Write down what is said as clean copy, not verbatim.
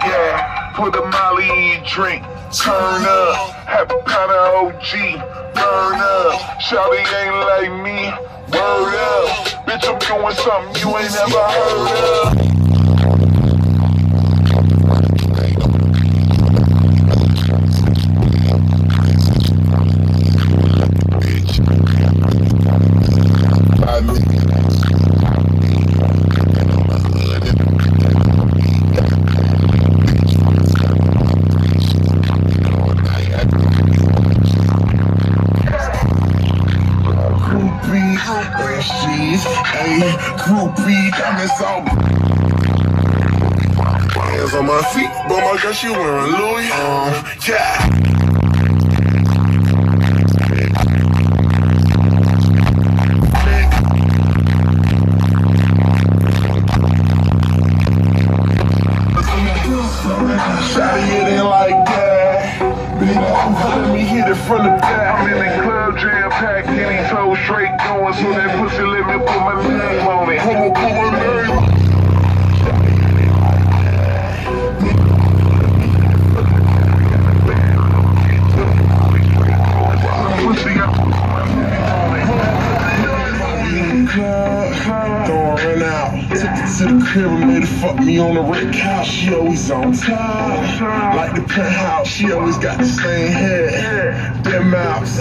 Yeah, put a molly in drink, turn up, have a pound of OG, burn up. Shawty ain't like me, word up. Bitch, I'm doing something you ain't never heard of. She's a groupie, diamonds all hands on my feet, but my girl, she wearing Louis. Yeah. Shawty, it ain't like that. Let me hit it from the back. I'm in the club, jam-packed, getting so straight going, so that pussy let me put my name on it. I'ma put my name. Don't run out. Took it to the crib and made her fuck me on the red couch. She always on top, like the penthouse. She always got the same head, them mouths.